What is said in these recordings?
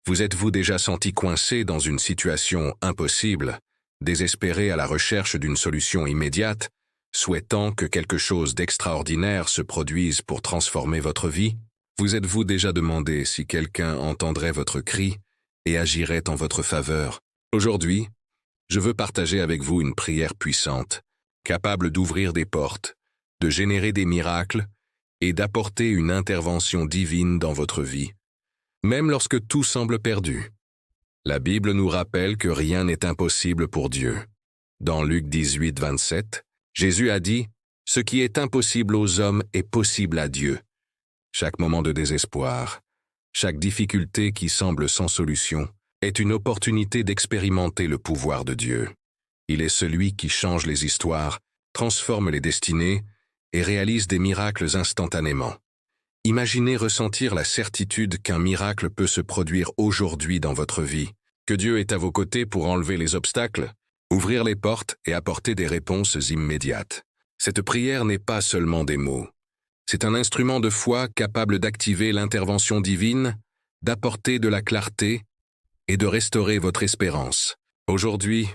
Vous êtes-vous déjà senti coincé dans une situation impossible, désespéré à la recherche d'une solution immédiate, souhaitant que quelque chose d'extraordinaire se produise pour transformer votre vie? Vous êtes-vous déjà demandé si quelqu'un entendrait votre cri et agirait en votre faveur? Aujourd'hui, je veux partager avec vous une prière puissante, capable d'ouvrir des portes, de générer des miracles et d'apporter une intervention divine dans votre vie, même lorsque tout semble perdu. La Bible nous rappelle que rien n'est impossible pour Dieu. Dans Luc 18, 27, Jésus a dit « Ce qui est impossible aux hommes est possible à Dieu ». Chaque moment de désespoir, chaque difficulté qui semble sans solution, est une opportunité d'expérimenter le pouvoir de Dieu. Il est celui qui change les histoires, transforme les destinées et réalise des miracles instantanément. Imaginez ressentir la certitude qu'un miracle peut se produire aujourd'hui dans votre vie, que Dieu est à vos côtés pour enlever les obstacles, ouvrir les portes et apporter des réponses immédiates. Cette prière n'est pas seulement des mots. C'est un instrument de foi capable d'activer l'intervention divine, d'apporter de la clarté et de restaurer votre espérance. Aujourd'hui,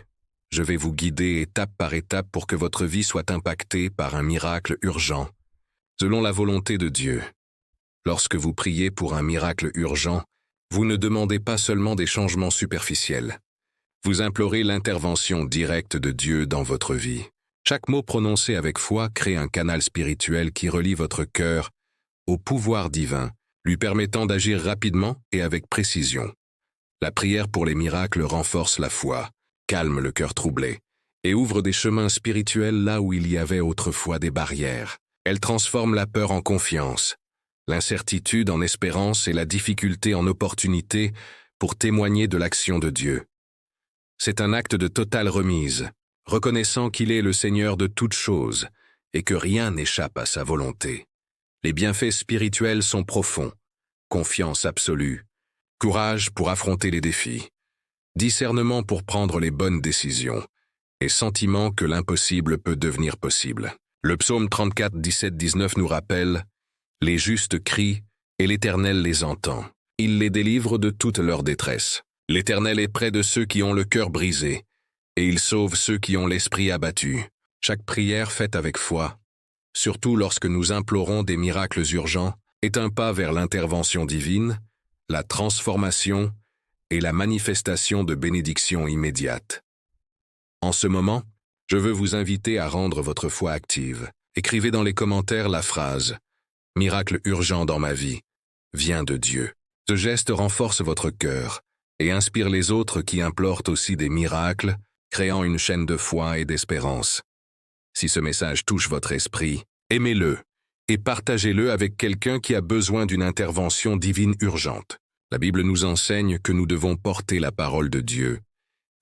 je vais vous guider étape par étape pour que votre vie soit impactée par un miracle urgent, selon la volonté de Dieu. Lorsque vous priez pour un miracle urgent, vous ne demandez pas seulement des changements superficiels. Vous implorez l'intervention directe de Dieu dans votre vie. Chaque mot prononcé avec foi crée un canal spirituel qui relie votre cœur au pouvoir divin, lui permettant d'agir rapidement et avec précision. La prière pour les miracles renforce la foi, calme le cœur troublé et ouvre des chemins spirituels là où il y avait autrefois des barrières. Elle transforme la peur en confiance, l'incertitude en espérance et la difficulté en opportunité pour témoigner de l'action de Dieu. C'est un acte de totale remise, reconnaissant qu'il est le Seigneur de toutes choses et que rien n'échappe à sa volonté. Les bienfaits spirituels sont profonds, confiance absolue, courage pour affronter les défis, discernement pour prendre les bonnes décisions et sentiment que l'impossible peut devenir possible. Le psaume 34, 17, 19 nous rappelle « Les justes crient et l'Éternel les entend. Il les délivre de toute leur détresse. L'Éternel est près de ceux qui ont le cœur brisé et il sauve ceux qui ont l'esprit abattu. » Chaque prière faite avec foi, surtout lorsque nous implorons des miracles urgents, est un pas vers l'intervention divine, la transformation et la manifestation de bénédictions immédiates. En ce moment, je veux vous inviter à rendre votre foi active. Écrivez dans les commentaires la phrase « Miracle urgent dans ma vie, vient de Dieu ». Ce geste renforce votre cœur et inspire les autres qui implorent aussi des miracles, créant une chaîne de foi et d'espérance. Si ce message touche votre esprit, aimez-le et partagez-le avec quelqu'un qui a besoin d'une intervention divine urgente. La Bible nous enseigne que nous devons porter la parole de Dieu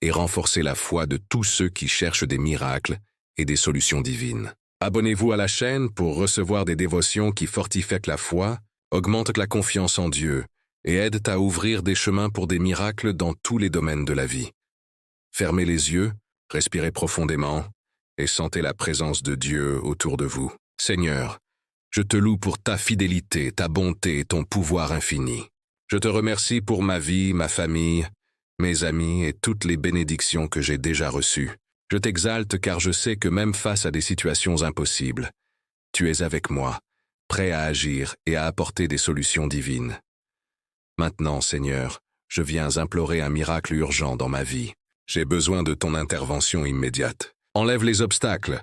et renforcer la foi de tous ceux qui cherchent des miracles et des solutions divines. Abonnez-vous à la chaîne pour recevoir des dévotions qui fortifient la foi, augmentent la confiance en Dieu et aident à ouvrir des chemins pour des miracles dans tous les domaines de la vie. Fermez les yeux, respirez profondément et sentez la présence de Dieu autour de vous. Seigneur, je te loue pour ta fidélité, ta bonté et ton pouvoir infini. Je te remercie pour ma vie, ma famille, mes amis et toutes les bénédictions que j'ai déjà reçues. Je t'exalte car je sais que même face à des situations impossibles, tu es avec moi, prêt à agir et à apporter des solutions divines. Maintenant, Seigneur, je viens implorer un miracle urgent dans ma vie. J'ai besoin de ton intervention immédiate. Enlève les obstacles,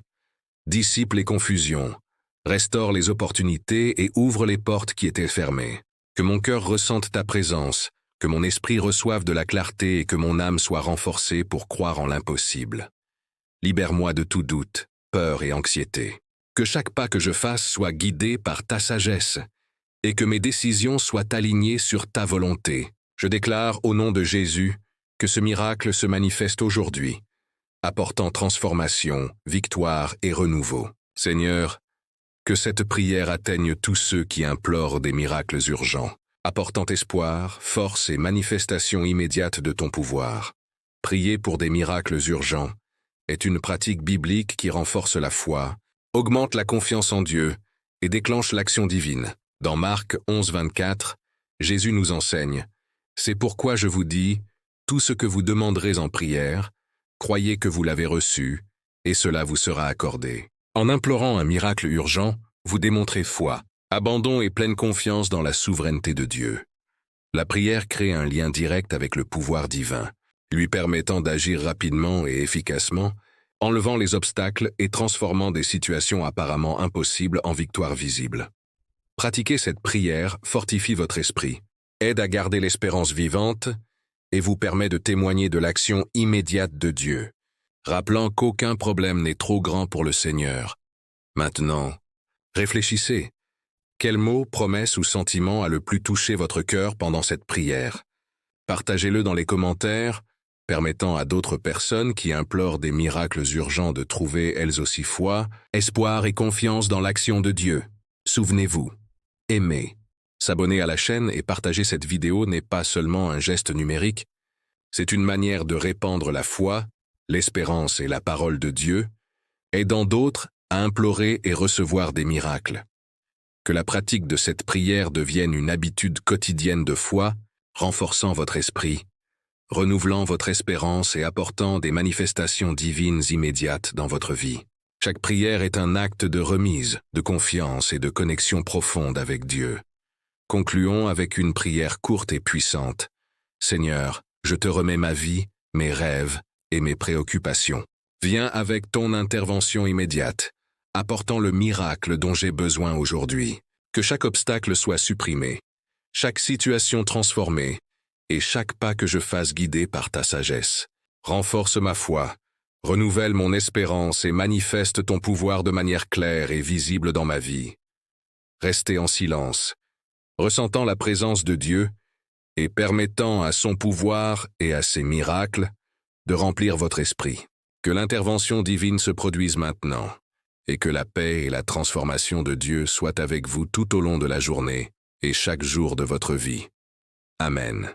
dissipe les confusions, restaure les opportunités et ouvre les portes qui étaient fermées. Que mon cœur ressente ta présence, que mon esprit reçoive de la clarté et que mon âme soit renforcée pour croire en l'impossible. Libère-moi de tout doute, peur et anxiété. Que chaque pas que je fasse soit guidé par ta sagesse et que mes décisions soient alignées sur ta volonté. Je déclare au nom de Jésus que ce miracle se manifeste aujourd'hui, apportant transformation, victoire et renouveau. Seigneur, que cette prière atteigne tous ceux qui implorent des miracles urgents, apportant espoir, force et manifestation immédiate de ton pouvoir. Prier pour des miracles urgents est une pratique biblique qui renforce la foi, augmente la confiance en Dieu et déclenche l'action divine. Dans Marc 11, 24, Jésus nous enseigne C'est pourquoi je vous dis, tout ce que vous demanderez en prière, croyez que vous l'avez reçu, et cela vous sera accordé. En implorant un miracle urgent, vous démontrez foi, abandon et pleine confiance dans la souveraineté de Dieu. La prière crée un lien direct avec le pouvoir divin, lui permettant d'agir rapidement et efficacement, enlevant les obstacles et transformant des situations apparemment impossibles en victoires visibles. Pratiquer cette prière fortifie votre esprit, aide à garder l'espérance vivante et vous permet de témoigner de l'action immédiate de Dieu, rappelant qu'aucun problème n'est trop grand pour le Seigneur. Maintenant, réfléchissez. Quel mot, promesse ou sentiment a le plus touché votre cœur pendant cette prière? Partagez-le dans les commentaires, permettant à d'autres personnes qui implorent des miracles urgents de trouver elles aussi foi, espoir et confiance dans l'action de Dieu. Souvenez-vous, aimer, s'abonner à la chaîne et partager cette vidéo n'est pas seulement un geste numérique, c'est une manière de répandre la foi, l'espérance et la parole de Dieu, aidant d'autres à implorer et recevoir des miracles. Que la pratique de cette prière devienne une habitude quotidienne de foi, renforçant votre esprit, renouvelant votre espérance et apportant des manifestations divines immédiates dans votre vie. Chaque prière est un acte de remise, de confiance et de connexion profonde avec Dieu. Concluons avec une prière courte et puissante. Seigneur, je te remets ma vie, mes rêves et mes préoccupations. Viens avec ton intervention immédiate, apportant le miracle dont j'ai besoin aujourd'hui. Que chaque obstacle soit supprimé, chaque situation transformée, et chaque pas que je fasse guider par ta sagesse. Renforce ma foi, renouvelle mon espérance et manifeste ton pouvoir de manière claire et visible dans ma vie. Restez en silence, ressentant la présence de Dieu et permettant à son pouvoir et à ses miracles de remplir votre esprit. Que l'intervention divine se produise maintenant, et que la paix et la transformation de Dieu soient avec vous tout au long de la journée et chaque jour de votre vie. Amen.